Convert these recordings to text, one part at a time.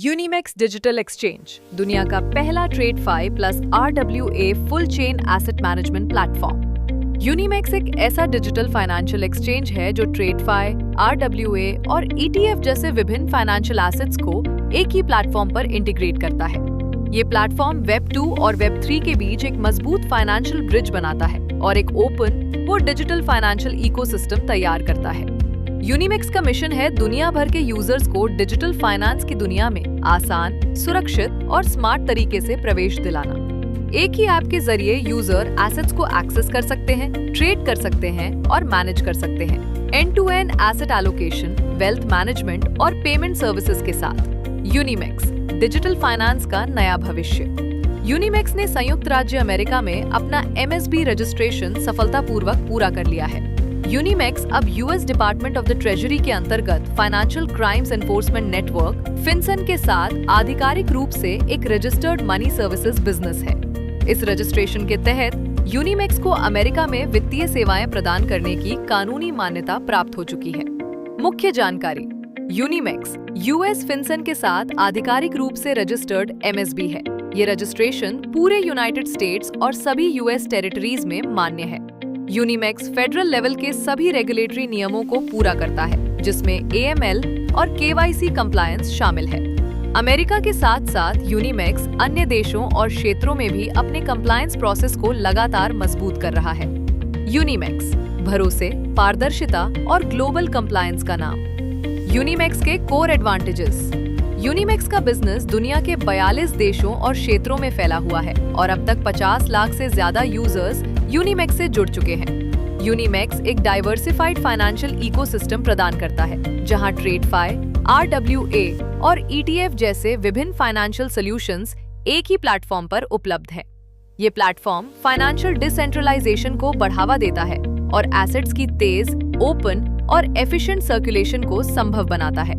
यूनिमेक्स digital exchange दुनिया का पहला TradeFi plus RWA full chain asset management platform. Unimex एक ऐसा डिजिटल फाइनेंशियल एक्सचेंज है जो TradeFi, RWA और ETF जैसे विभिन्न फाइनेंशियल एसेट्स को एक ही प्लेटफॉर्म पर इंटीग्रेट करता है। ये प्लेटफॉर्म वेब 2 और वेब 3 के बीच एक मजबूत फाइनेंशियल ब्रिज बनाता है और एक ओपन और डिजिटल फाइनेंशियल इकोसिस्टम तैयार करता है। यूनिमेक्स का मिशन है दुनिया भर के यूजर्स को डिजिटल फाइनेंस की दुनिया में आसान, सुरक्षित और स्मार्ट तरीके से प्रवेश दिलाना। एक ही ऐप के जरिए यूजर एसेट्स को एक्सेस कर सकते हैं, ट्रेड कर सकते हैं और मैनेज कर सकते हैं। End to end asset allocation, wealth management और पेमेंट सर्विसेज के साथ यूनिमेक्स डिजिटल फाइनेंस का नया भविष्य। यूनिमेक्स ने संयुक्त राज्य अमेरिका में अपना MSB रजिस्ट्रेशन सफलतापूर्वक पूरा कर लिया है। यूनिमेक्स अब US department of the treasury के अंतर्गत financial crimes enforcement network FinCEN के साथ आधिकारिक रूप से एक रजिस्टर्ड मनी सर्विसेज बिजनेस है। इस रजिस्ट्रेशन के तहत यूनिमेक्स को अमेरिका में वित्तीय सेवाएं प्रदान करने की कानूनी मान्यता प्राप्त हो चुकी है। मुख्य जानकारी: यूनिमेक्स US FinCEN के साथ आधिकारिक रूप से रजिस्टर्ड MSB है। ये रजिस्ट्रेशन पूरे यूनाइटेड स्टेट्स और सभी US टेरिटरीज में मान्य है। यूनिमेक्स फेडरल लेवल के सभी रेगुलेटरी नियमों को पूरा करता है, जिसमें AML और KYC कंप्लायंस शामिल है। अमेरिका के साथ साथ यूनिमेक्स अन्य देशों और क्षेत्रों में भी अपने कंप्लायंस प्रोसेस को लगातार मजबूत कर रहा है। यूनिमेक्स भरोसे, पारदर्शिता और ग्लोबल कंप्लायंस का नाम। यूनिमेक्स के कोर एडवांटेजेस: यूनिमेक्स का बिजनेस दुनिया के 42 देशों और क्षेत्रों में फैला हुआ है और अब तक 50 लाख से ज्यादा यूजर्स यूनिमेक्स से जुड़ चुके हैं। यूनिमेक्स एक डाइवर्सिफाइड फाइनेंशियल इकोसिस्टम प्रदान करता है, जहां TradeFi, RWA और ETF जैसे विभिन्न फाइनेंशियल सॉल्यूशंस एक ही प्लेटफॉर्म पर उपलब्ध है। ये प्लेटफॉर्म फाइनेंशियल डिसेंट्रलाइजेशन को बढ़ावा देता है और एसेट्स की तेज, ओपन और एफिशिएंट सर्कुलेशन को संभव बनाता है।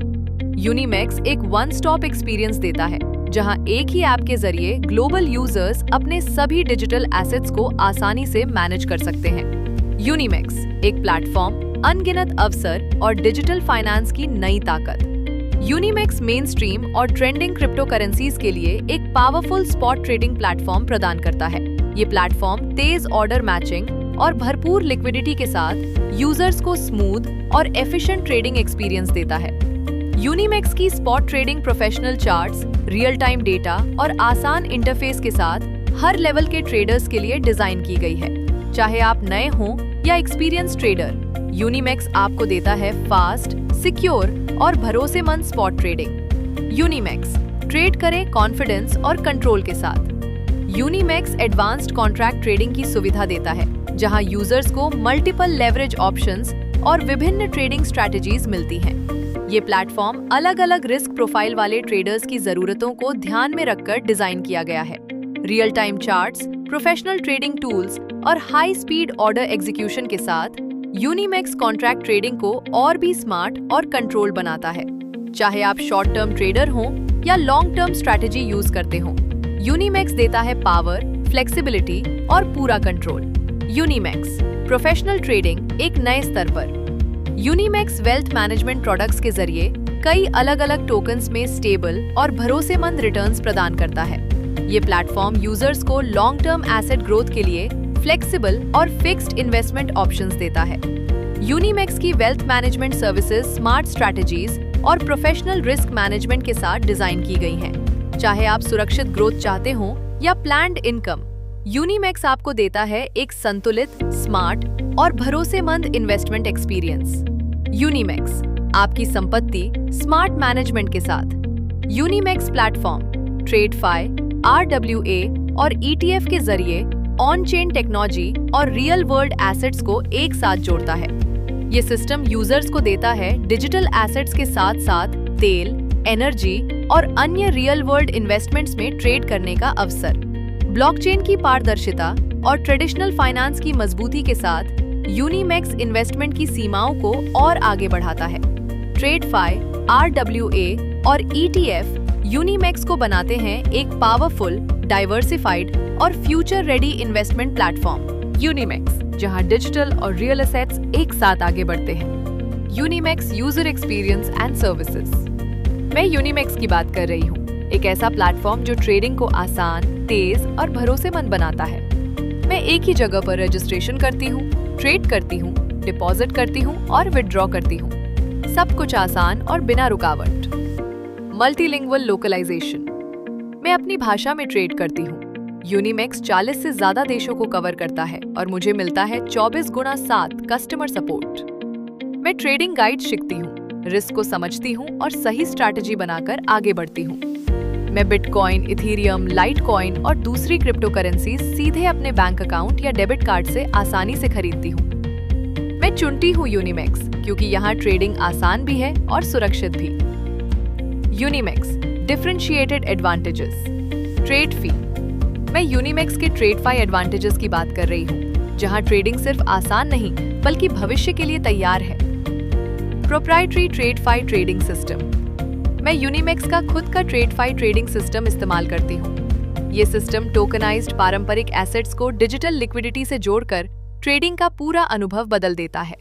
यूनिमेक्स एक वन स्टॉप एक्सपीरियंस देता है, जहां एक ही ऐप के जरिए ग्लोबल यूजर्स अपने सभी डिजिटल एसेट्स को आसानी से मैनेज कर सकते हैं। यूनिमेक्स एक प्लेटफॉर्म, अनगिनत अवसर और डिजिटल फाइनेंस की नई ताकत। यूनिमेक्स मेन स्ट्रीम और ट्रेंडिंग क्रिप्टो करेंसीज के लिए एक पावरफुल स्पॉट ट्रेडिंग प्लेटफॉर्म प्रदान करता है। ये प्लेटफॉर्म तेज ऑर्डर मैचिंग और भरपूर लिक्विडिटी के साथ यूजर्स को स्मूथ और एफिशिएंट ट्रेडिंग एक्सपीरियंस देता है। यूनिमेक्स की spot trading professional charts, real time data और आसान इंटरफेस के साथ हर लेवल के ट्रेडर्स के लिए डिजाइन की गई है। चाहे आप नए हों या एक्सपीरियंस ट्रेडर, यूनिमेक्स आपको देता है फास्ट, सिक्योर और भरोसेमंद स्पॉट ट्रेडिंग। यूनिमेक्स ट्रेड करें कॉन्फिडेंस और कंट्रोल के साथ। यूनिमेक्स एडवांस्ड कॉन्ट्रैक्ट ट्रेडिंग की सुविधा देता है, जहां यूजर्स को मल्टीपल लेवरेज ऑप्शंस और विभिन्न ट्रेडिंग स्ट्रैटेजीज मिलती हैं। ये प्लेटफॉर्म अलग अलग रिस्क प्रोफाइल वाले ट्रेडर्स की जरूरतों को ध्यान में रखकर डिजाइन किया गया है। Real time charts, professional trading tools और हाई स्पीड ऑर्डर एग्जीक्यूशन के साथ यूनिमेक्स कॉन्ट्रैक्ट ट्रेडिंग को और भी स्मार्ट और कंट्रोल बनाता है। चाहे आप शॉर्ट टर्म ट्रेडर हों या लॉन्ग टर्म स्ट्रैटेजी यूज करते हों, यूनिमेक्स देता है पावर, फ्लेक्सिबिलिटी और पूरा कंट्रोल। यूनिमेक्स प्रोफेशनल ट्रेडिंग एक नए स्तर पर। यूनिमेक्स वेल्थ मैनेजमेंट प्रोडक्ट्स के जरिए कई अलग अलग टोकन्स में स्टेबल और भरोसेमंद रिटर्न्स प्रदान करता है। ये प्लेटफॉर्म यूजर्स को लॉन्ग टर्म एसेट ग्रोथ के लिए फ्लेक्सिबल और फिक्स्ड इन्वेस्टमेंट ऑप्शंस देता है। यूनिमेक्स की wealth management services smart strategies और प्रोफेशनल रिस्क मैनेजमेंट के साथ डिजाइन की गई हैं। चाहे आप सुरक्षित ग्रोथ चाहते हो या प्लान्ड इनकम, यूनिमेक्स आपको देता है एक संतुलित, स्मार्ट और भरोसेमंद इन्वेस्टमेंट एक्सपीरियंस। यूनिमेक्स आपकी संपत्ति स्मार्ट मैनेजमेंट के साथ। यूनिमेक्स प्लेटफॉर्म TradeFi, RWA और ETF के जरिए ऑन चेन टेक्नोलॉजी और रियल वर्ल्ड एसेट्स को एक साथ जोड़ता है। ये सिस्टम यूजर्स को देता है डिजिटल एसेट्स के साथ साथ तेल, एनर्जी और अन्य रियल वर्ल्ड इन्वेस्टमेंट्स में ट्रेड करने का अवसर। ब्लॉकचेन की पारदर्शिता और ट्रेडिशनल फाइनेंस की मजबूती के साथ यूनिमेक्स इन्वेस्टमेंट की सीमाओं को और आगे बढ़ाता है। TradeFi, RWA और ETF यूनिमेक्स को बनाते हैं एक पावरफुल, डाइवर्सिफाइड और फ्यूचर रेडी इन्वेस्टमेंट प्लेटफॉर्म। यूनिमेक्स जहां डिजिटल और रियल एसेट्स एक साथ आगे बढ़ते हैं। यूनिमेक्स यूजर एक्सपीरियंस एंड सर्विसेज। मैं यूनिमेक्स की बात कर रही हूँ, एक ऐसा प्लेटफॉर्म जो ट्रेडिंग को आसान, तेज और भरोसेमंद बनाता है। मैं एक ही जगह पर रजिस्ट्रेशन करती हूँ, ट्रेड करती हूँ, डिपॉजिट करती हूँ और विथड्रॉ करती हूँ। सब कुछ आसान और बिना रुकावट। Multilingual localisation. मैं अपनी भाषा में ट्रेड करती हूँ। यूनिमेक्स 40 से ज्यादा देशों को कवर करता है और मुझे मिलता है 24x7 कस्टमर सपोर्ट। मैं ट्रेडिंग गाइड सीखती हूँ, रिस्क को समझती हूँ और सही स्ट्रैटेजी बनाकर आगे बढ़ती हूँ। मैं बिटकॉइन, इथेरियम, लाइटकॉइन और दूसरी क्रिप्टो करेंसी सीधे अपने बैंक अकाउंट या डेबिट कार्ड से आसानी से खरीदती हूँ। मैं चुनती हूँ यूनिमेक्स क्योंकि यहाँ ट्रेडिंग आसान भी है और सुरक्षित भी। यूनिमेक्स डिफरेंशिएटेड एडवांटेजेस। ट्रेड फी। मैं यूनिमेक्स के ट्रेडफाई एडवांटेजेस की बात कर रही हूँ, जहाँ ट्रेडिंग सिर्फ आसान नहीं बल्कि भविष्य के लिए तैयार है। Proprietary TradFi trading system. मैं यूनिमेक्स का खुद का ट्रेडफाई ट्रेडिंग सिस्टम इस्तेमाल करती हूँ। ये सिस्टम टोकनाइज्ड पारंपरिक एसेट्स को डिजिटल लिक्विडिटी से जोड़कर ट्रेडिंग का पूरा अनुभव बदल देता है।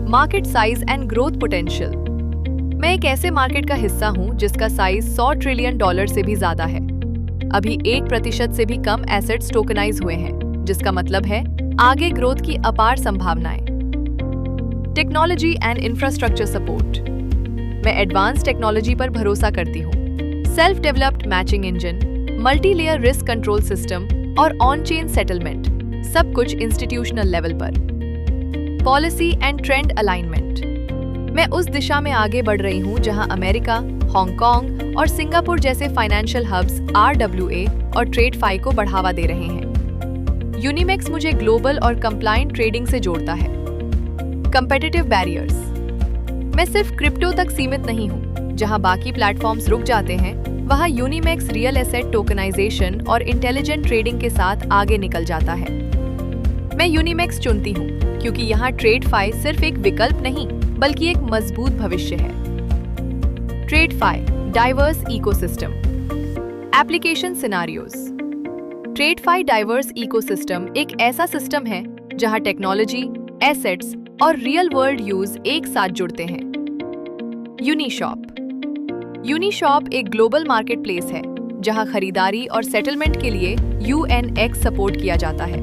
Market size and growth potential. मैं एक ऐसे मार्केट का हिस्सा हूँ जिसका साइज $100 ट्रिलियन से भी ज्यादा है। अभी 1% से भी कम एसेट्स टोकनाइज हुए हैं, जिसका मतलब है आगे ग्रोथ की अपार संभावनाएं। Technology and infrastructure support. मैं एडवांस टेक्नोलॉजी पर भरोसा करती हूँ। Self developed matching engine, multi layer risk control system और ऑन चेन सेटलमेंट, सब कुछ इंस्टीट्यूशनल लेवल पर। Policy and trend alignment. मैं उस दिशा में आगे बढ़ रही हूँ जहाँ अमेरिका, हांगकांग और सिंगापुर जैसे फाइनेंशियल हब्स RWA और ट्रेडफाई को बढ़ावा दे रहे हैं। यूनिमेक्स मुझे ग्लोबल और कंप्लायंट ट्रेडिंग से जोड़ता है। Competitive barriers. मैं सिर्फ क्रिप्टो तक सीमित नहीं हूँ। जहाँ बाकी प्लेटफॉर्म्स रुक जाते हैं, वहाँ यूनिमेक्स रियल एसेट टोकनाइजेशन और इंटेलिजेंट ट्रेडिंग के साथ आगे निकल जाता है। मैं यूनिमेक्स चुनती हूँ क्योंकि यहाँ ट्रेडफाई सिर्फ एक विकल्प नहीं बल्कि एक मजबूत भविष्य है। TradFi diverse ecosystem. Application scenarios. TradFi diverse ecosystem एक ऐसा सिस्टम है जहाँ टेक्नोलॉजी, एसेट्स और रियल वर्ल्ड यूज एक साथ जुड़ते हैं। यूनिशॉप। यूनिशॉप एक ग्लोबल मार्केटप्लेस है जहां खरीदारी और सेटलमेंट के लिए UNX सपोर्ट किया जाता है।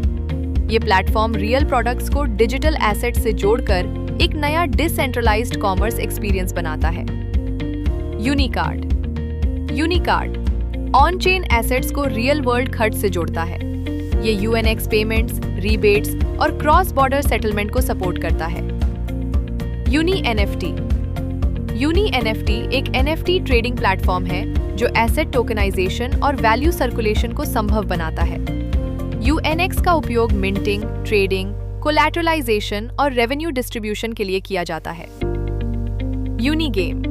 ये प्लेटफॉर्म रियल प्रोडक्ट्स को डिजिटल एसेट से जोड़कर एक नया डिसेंट्रलाइज्ड कॉमर्स एक्सपीरियंस बनाता है। Unicard. Unicard on chain assets को रियल वर्ल्ड खर्च से जोड़ता है। ये UNX पेमेंट्स, रीबेट्स और क्रॉस बॉर्डर सेटलमेंट को सपोर्ट करता है। Uni NFT। यूनी NFT एक NFT ट्रेडिंग प्लेटफॉर्म है जो एसेट टोकनाइजेशन और वैल्यू सर्कुलेशन को संभव बनाता है। UNX का उपयोग मिंटिंग, ट्रेडिंग, कोलैटरलाइजेशन और रेवेन्यू डिस्ट्रीब्यूशन के लिए किया जाता है। यूनीगेम।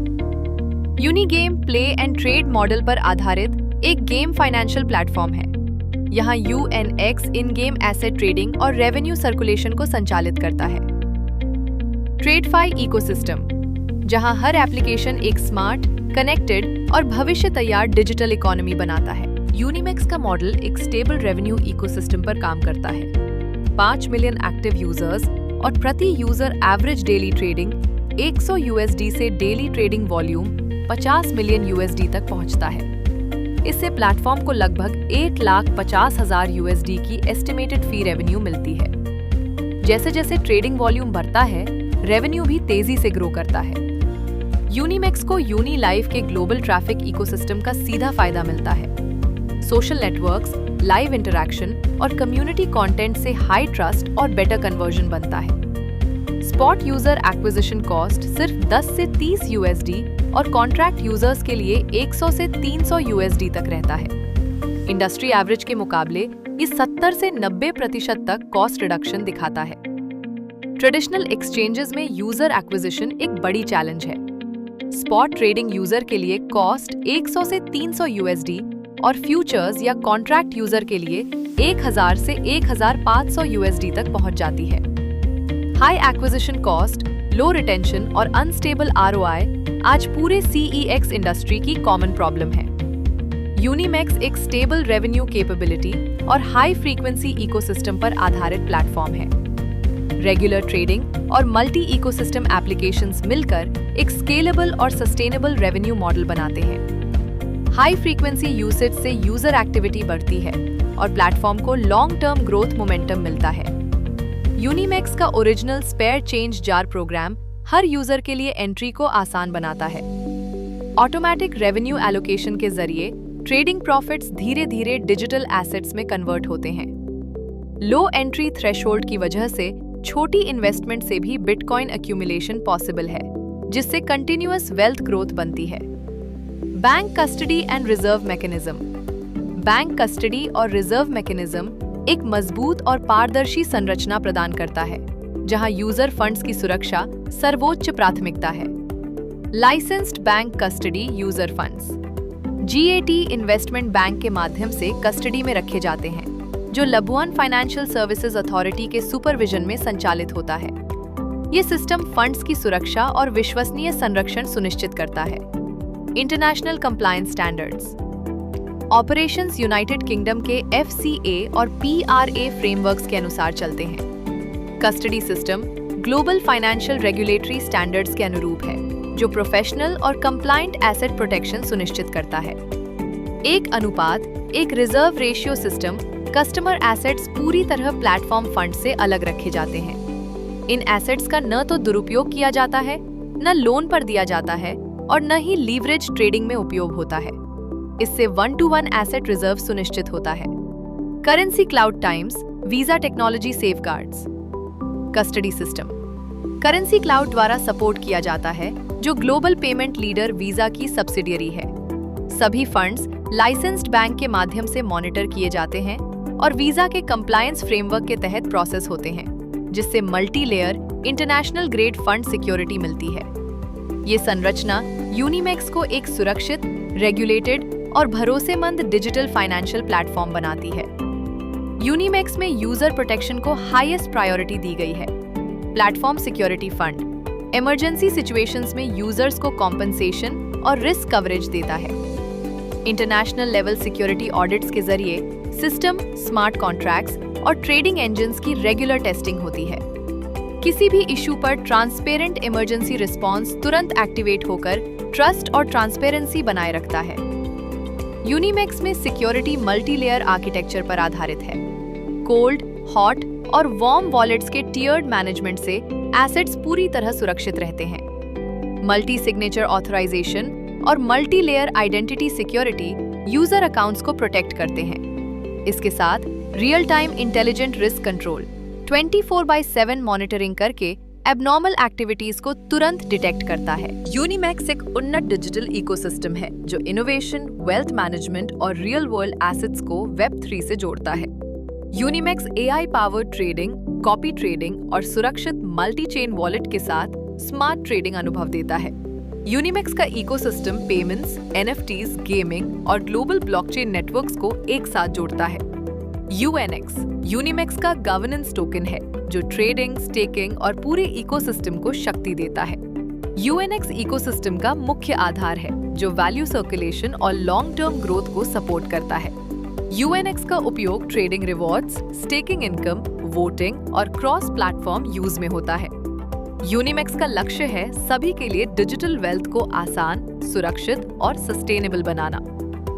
यूनीगेम प्ले एंड ट्रेड मॉडल पर आधारित एक गेम फाइनेंशियल प्लेटफॉर्म है। यहाँ UNX इन गेम एसेट ट्रेडिंग और रेवेन्यू सर्कुलेशन को संचालित करता है। ट्रेडफाई इकोसिस्टम, जहाँ हर एप्लीकेशन एक स्मार्ट, कनेक्टेड और भविष्य तैयार डिजिटल इकोनॉमी बनाता है। यूनिमेक्स का मॉडल एक स्टेबल रेवेन्यू इकोसिस्टम पर काम करता है। 5 मिलियन एक्टिव यूजर्स और प्रति user average daily trading $100 USD से daily trading volume $50 million USD तक पहुंचता है। इससे प्लेटफॉर्म को लगभग 8,50,000 USD की एस्टिमेटेड फी रेवेन्यू मिलती है। जैसे जैसे ट्रेडिंग वॉल्यूम बढ़ता है, रेवेन्यू भी तेजी से ग्रो करता है। यूनिमेक्स को यूनी लाइफ के ग्लोबल ट्रैफिक इकोसिस्टम का सीधा फायदा मिलता है। सोशल नेटवर्क्स, लाइव इंटरैक्शन और कम्युनिटी कंटेंट से हाई ट्रस्ट और बेटर कन्वर्जन बनता है। स्पॉट यूजर एक्विजिशन कॉस्ट सिर्फ 10 से 30 USD और कॉन्ट्रैक्ट यूजर्स के लिए 100 से 300 USD तक रहता है। इंडस्ट्री एवरेज के मुकाबले ये 70 से 90% तक कॉस्ट रिडक्शन दिखाता है। ट्रेडिशनल एक्सचेंजेस में यूजर एक्विजिशन एक बड़ी चैलेंज है। स्पॉट ट्रेडिंग यूजर के लिए कॉस्ट 100 से 300 USD और फ्यूचर्स या कॉन्ट्रैक्ट यूजर के लिए 1000 से 1500 USD तक पहुंच जाती है। हाई एक्विजिशन कॉस्ट, लो रिटेंशन और अनस्टेबल ROI आज पूरे CEX इंडस्ट्री की कॉमन प्रॉब्लम है। यूनिमेक्स एक स्टेबल रेवेन्यू कैपेबिलिटी और हाई फ्रीक्वेंसी इकोसिस्टम पर आधारित प्लेटफॉर्म है। रेगुलर ट्रेडिंग और मल्टी इकोसिस्टम एप्लीकेशंस मिलकर एक स्केलेबल और सस्टेनेबल रेवेन्यू मॉडल बनाते हैं। हाई फ्रीक्वेंसी यूसेज से यूजर एक्टिविटी बढ़ती है और प्लेटफॉर्म को लॉन्ग टर्म ग्रोथ मोमेंटम मिलता है। यूनिमेक्स का original spare change jar program हर यूजर के लिए एंट्री को आसान बनाता है। ऑटोमेटिक रेवेन्यू एलोकेशन के जरिए ट्रेडिंग प्रॉफिट्स धीरे धीरे डिजिटल एसेट्स में कन्वर्ट होते हैं। लो एंट्री थ्रेशोल्ड की वजह से छोटी इन्वेस्टमेंट से भी बिटकॉइन एक्यूमुलेशन पॉसिबल है, जिससे कंटिन्यूअस वेल्थ ग्रोथ बनती है। Bank custody and reserve mechanism. Bank custody और रिजर्व मैकेनिज्म एक मजबूत और पारदर्शी संरचना प्रदान करता है, जहां यूजर फंड्स की सुरक्षा सर्वोच्च प्राथमिकता है। Licensed bank custody user funds GAT investment bank के माध्यम से कस्टडी में रखे जाते हैं, जो लबुआन फाइनेंशियल सर्विसेज अथॉरिटी के सुपरविजन में संचालित होता है। ये सिस्टम फंड्स की सुरक्षा और विश्वसनीय संरक्षण सुनिश्चित करता है। International compliance standards. Operations United kingdom के FCA और PRA फ्रेमवर्क्स के अनुसार चलते हैं। Custody system global financial regulatory standards के अनुरूप है, जो प्रोफेशनल और कंप्लायंट एसेट प्रोटेक्शन सुनिश्चित करता है। 1:1 reserve ratio system customer assets पूरी तरह प्लेटफॉर्म फंड से अलग रखे जाते हैं। इन एसेट्स का न तो दुरुपयोग किया जाता है, न लोन पर दिया जाता है और न ही लीवरेज ट्रेडिंग में उपयोग होता है। इससे 1-to-1 एसेट रिजर्व सुनिश्चित होता है। Currency cloud times visa technology safeguards. Custody system currency cloud द्वारा सपोर्ट किया जाता है, जो ग्लोबल पेमेंट लीडर वीजा की सब्सिडियरी है। सभी फंड्स लाइसेंस्ड बैंक के माध्यम से मॉनिटर किए जाते हैं और वीजा के कंप्लायंस फ्रेमवर्क के तहत प्रोसेस होते हैं, जिससे multi layer international grade fund security मिलती है। ये संरचना यूनिमेक्स को एक सुरक्षित, रेगुलेटेड और भरोसेमंद डिजिटल फाइनेंशियल प्लेटफॉर्म बनाती है। यूनिमेक्स में यूजर प्रोटेक्शन को हाईएस्ट प्रायोरिटी दी गई है। Platform security fund emergency situations में यूजर्स को कॉम्पनसेशन और रिस्क कवरेज देता है। इंटरनेशनल लेवल सिक्योरिटी ऑडिट्स के जरिए सिस्टम, स्मार्ट कॉन्ट्रैक्ट्स और ट्रेडिंग इंजन्स की रेगुलर टेस्टिंग होती है। किसी भी इशू पर ट्रांसपेरेंट इमरजेंसी रिस्पांस तुरंत एक्टिवेट होकर ट्रस्ट और ट्रांसपेरेंसी बनाए रखता है। यूनिमेक्स में सिक्योरिटी मल्टी लेयर आर्किटेक्चर पर आधारित है। कोल्ड, हॉट और वार्म वॉलेट्स के टियर्ड मैनेजमेंट से एसेट्स पूरी तरह सुरक्षित रहते हैं। मल्टी सिग्नेचर ऑथराइजेशन और multi layer identity security user accounts को प्रोटेक्ट करते हैं। इसके साथ real time intelligent risk control 24/7 monitoring करके एबनॉर्मल एक्टिविटीज को तुरंत डिटेक्ट करता है। यूनिमेक्स एक उन्नत डिजिटल इकोसिस्टम है, जो इनोवेशन, वेल्थ मैनेजमेंट और रियल वर्ल्ड एसेट्स को वेब 3 से जोड़ता है। यूनिमेक्स AI powered trading, copy trading और सुरक्षित मल्टी चेन वॉलेट के साथ स्मार्ट ट्रेडिंग अनुभव देता है। यूनिमेक्स का इकोसिस्टम पेमेंट्स, NFTs, गेमिंग और ग्लोबल ब्लॉकचेन नेटवर्क्स को एक साथ जोड़ता है। UNX यूनिमेक्स का गवर्नेंस टोकन है, जो ट्रेडिंग, स्टेकिंग और पूरे इकोसिस्टम को शक्ति देता है। UNX इकोसिस्टम का मुख्य आधार है, जो वैल्यू सर्कुलेशन और लॉन्ग टर्म ग्रोथ को सपोर्ट करता है। UNX का उपयोग trading rewards, staking income, voting और क्रॉस प्लेटफॉर्म यूज में होता है। यूनिमेक्स का लक्ष्य है सभी के लिए डिजिटल वेल्थ को आसान, सुरक्षित और सस्टेनेबल बनाना।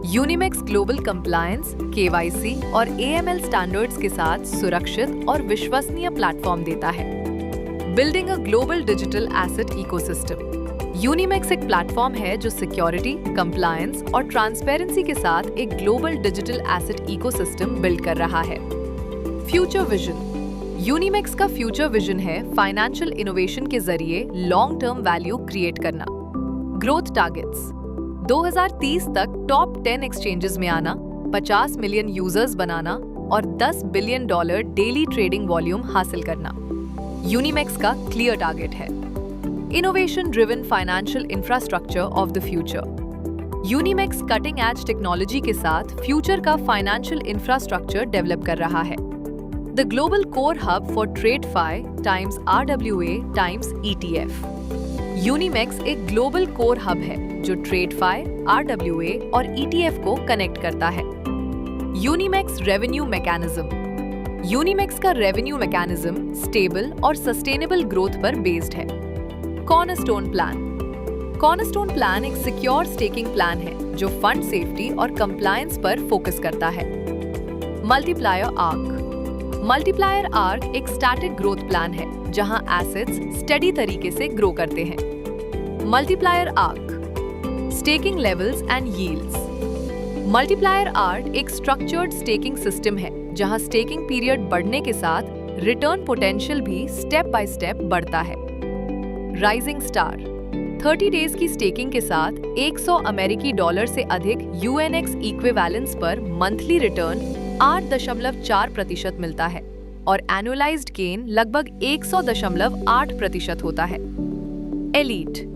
यूनिमेक्स ग्लोबल कंप्लायंस, KYC और AML स्टैंडर्ड्स के साथ सुरक्षित और विश्वसनीय प्लेटफॉर्म देता है। Building a global digital asset ecosystem. Unimex एक प्लेटफॉर्म है जो सिक्योरिटी, कंप्लायंस और ट्रांसपेरेंसी के साथ एक global digital asset ecosystem build कर रहा है। Future vision. यूनिमेक्स का फ्यूचर विजन है फाइनेंशियल इनोवेशन के जरिए लॉन्ग टर्म वैल्यू क्रिएट करना। ग्रोथ टारगेट्स 2030 तक टॉप 10 एक्सचेंजेस में आना, 50 मिलियन यूजर्स बनाना और $10 बिलियन डेली ट्रेडिंग वॉल्यूम हासिल करना यूनिमेक्स का क्लियर टारगेट है। Innovation driven financial infrastructure of the future. Unimex cutting edge technology के साथ फ्यूचर का फाइनेंशियल इंफ्रास्ट्रक्चर डेवलप कर रहा है। The global core hub for TradeFi times RWA times ETF. Unimex एक ग्लोबल कोर हब है जो TradeFi, RWA और ETF को कनेक्ट करता है। Unimex revenue mechanism. यूनिमेक्स का रेवेन्यू मैकेनिज्म स्टेबल और सस्टेनेबल ग्रोथ पर बेस्ड है। कॉर्नरस्टोन प्लान एक सिक्योर स्टेकिंग प्लान है जो फंड सेफ्टी और कंप्लायंस पर फोकस करता है। मल्टीप्लायर आर्क एक स्टैटिक ग्रोथ प्लान है जहां एसेट्स स्टेडी तरीके से ग्रो करते हैं। Multiplier arc staking levels and yields. Multiplier arc एक स्ट्रक्चर्ड स्टेकिंग सिस्टम है जहां स्टेकिंग पीरियड बढ़ने के साथ रिटर्न पोटेंशियल भी स्टेप बाय स्टेप बढ़ता है। राइजिंग स्टार 30 डेज की स्टेकिंग के साथ $100 से अधिक यूएनएक्स इक्विवेलेंस पर मंथली रिटर्न 8.4% मिलता है और एनुअलाइज्ड गेन लगभग 100.8% होता है। एलीट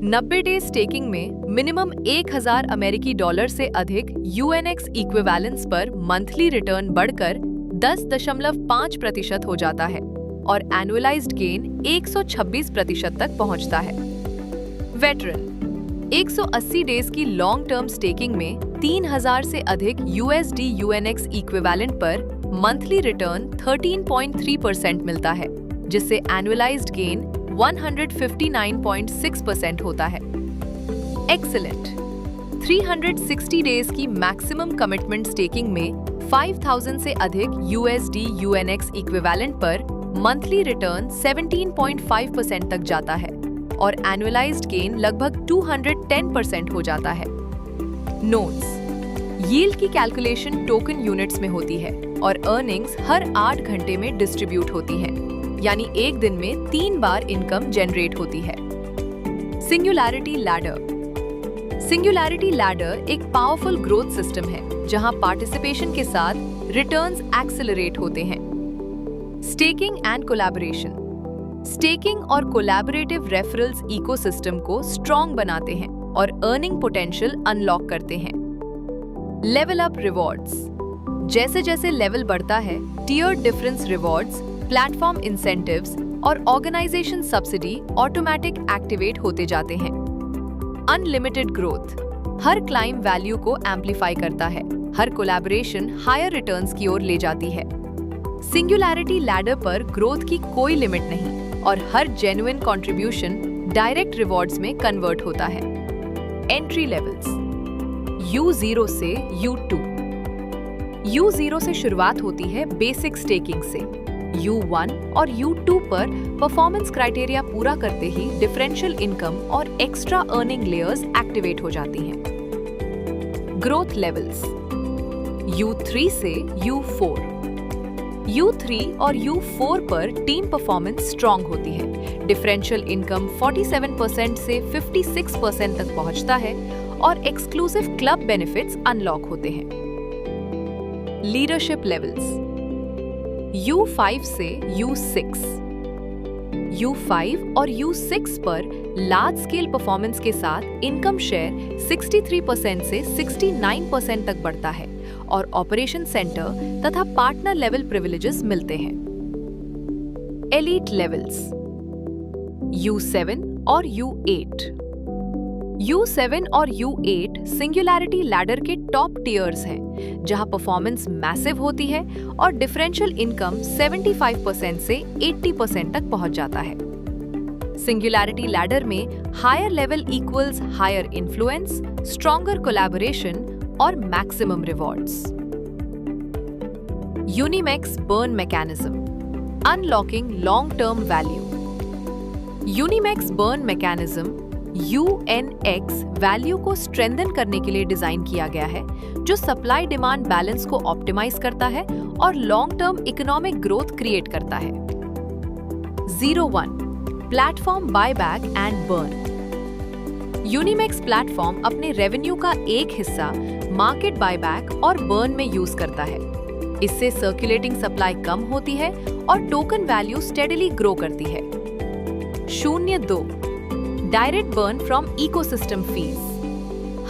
90 डेज स्टेकिंग में मिनिमम $1,000 से अधिक यूएनएक्स इक्विवेलेंस पर मंथली रिटर्न बढ़कर 10.5% हो जाता है और एनुअलाइज्ड गेन 126% तक पहुंचता है। वेटरन 180 डेज की लॉन्ग टर्म स्टेकिंग में 3,000 से अधिक USD यूएनएक्स इक्विवेलेंट पर मंथली रिटर्न 13.3% मिलता है, जिससे एनुअलाइज्ड गेन 159.6% होता है। एक्सीलेंट 360 डेज की मैक्सिमम कमिटमेंट स्टेकिंग में 5,000 से अधिक USD यूएनएक्स इक्विवेलेंट पर मंथली रिटर्न 17.5% तक जाता है और एनुअलाइज्ड गेन लगभग 210% हो जाता है। नोट्स यील्ड की कैलकुलेशन टोकन यूनिट्स में होती है और अर्निंग्स हर 8 घंटे में डिस्ट्रीब्यूट होती है, यानी एक दिन में 3 बार इनकम जनरेट होती है। सिंगुलैरिटी लैडर एक पावरफुल ग्रोथ सिस्टम है जहां पार्टिसिपेशन के साथ रिटर्न्स एक्सेलरेट होते हैं। स्टेकिंग एंड कोलैबोरेशन स्टेकिंग और कोलैबोरेटिव रेफरल्स इकोसिस्टम को स्ट्रॉन्ग बनाते हैं और अर्निंग पोटेंशियल अनलॉक करते हैं। लेवल अप रिवॉर्ड्स जैसे जैसे लेवल बढ़ता है, टियर्ड डिफरेंस रिवॉर्ड्स, प्लेटफॉर्म इंसेंटिव्स और ऑर्गेनाइजेशन सब्सिडी ऑटोमेटिक एक्टिवेट होते जाते हैं। अनलिमिटेड ग्रोथ हर क्लाइंब वैल्यू को एम्पलीफाई करता है, हर कोलैबोरेशन हायर रिटर्न्स की ओर ले जाती है। सिंगुलैरिटी लैडर पर ग्रोथ की कोई लिमिट नहीं और हर जेन्युइन कंट्रीब्यूशन डायरेक्ट रिवॉर्ड्स में कन्वर्ट होता है। एंट्री लेवल्स U0 से U2। U0 से शुरुआत होती है बेसिक स्टेकिंग से। U1 और U2 पर परफॉर्मेंस क्राइटेरिया पूरा करते ही डिफरेंशियल इनकम और एक्स्ट्रा अर्निंग लेयर्स एक्टिवेट हो जाती हैं। ग्रोथ लेवल्स U3 से U4। U3 और U4 पर टीम परफॉर्मेंस स्ट्रॉन्ग होती है, डिफरेंशियल इनकम 47% से 56% तक पहुंचता है और एक्सक्लूसिव क्लब बेनिफिट्स अनलॉक होते हैं। लीडरशिप लेवल्स U5 से U6। U5 और U6 पर लार्ज स्केल परफॉर्मेंस के साथ इनकम शेयर 63% से 69% तक बढ़ता है और ऑपरेशन सेंटर तथा पार्टनर लेवल प्रिविलेजेस मिलते हैं। एलीट लेवल्स U7 और U8। U7 और U8 सिंगुलैरिटी लैडर के टॉप टियर्स हैं, जहां परफॉर्मेंस मैसिव होती है और डिफरेंशियल इनकम 75% से 80% तक पहुंच जाता है। सिंगुलैरिटी लैडर में higher level equals higher influence, stronger collaboration और maximum rewards. Unimex burn mechanism unlocking long term value. Unimex burn mechanism UNX value को स्ट्रेंथन करने के लिए डिजाइन किया गया है, जो सप्लाई डिमांड बैलेंस को ऑप्टिमाइज करता है और long term economic growth create करता है। 01 platform buyback and burn. Unimex platform अपने रेवेन्यू का एक हिस्सा मार्केट बायबैक और बर्न में यूज करता है। इससे सर्कुलेटिंग सप्लाई कम होती है और टोकन वैल्यू स्टेडीली ग्रो करती है। 02 direct burn from ecosystem fees.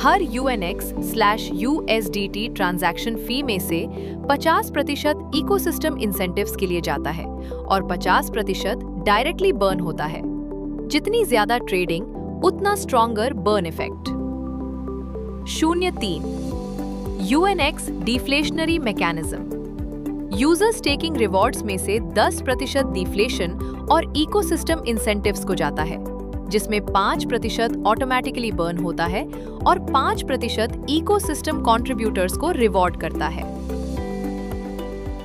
हर UNX/USDT ट्रांजैक्शन फी में से 50% इकोसिस्टम इंसेंटिव्स के लिए जाता है और 50% डायरेक्टली बर्न होता है। जितनी ज्यादा ट्रेडिंग, उतना stronger burn effect. 03 UNX deflationary mechanism. Users taking rewards में से 10% डिफ्लेशन और इकोसिस्टम इंसेंटिव्स को जाता है, जिसमें 5% ऑटोमेटिकली बर्न होता है और 5% इकोसिस्टम कंट्रीब्यूटर्स को रिवॉर्ड करता है।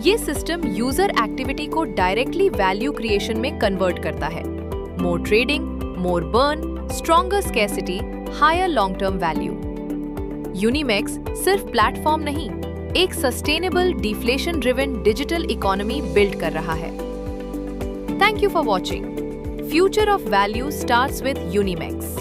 ये सिस्टम यूजर एक्टिविटी को डायरेक्टली वैल्यू क्रिएशन में कन्वर्ट करता है। More trading, more burn, stronger scarcity, higher long term value. Unimex सिर्फ प्लेटफॉर्म नहीं, एक sustainable deflation driven digital economy build कर रहा है। Thank you for watching. Future of value starts with यूनिमेक्स।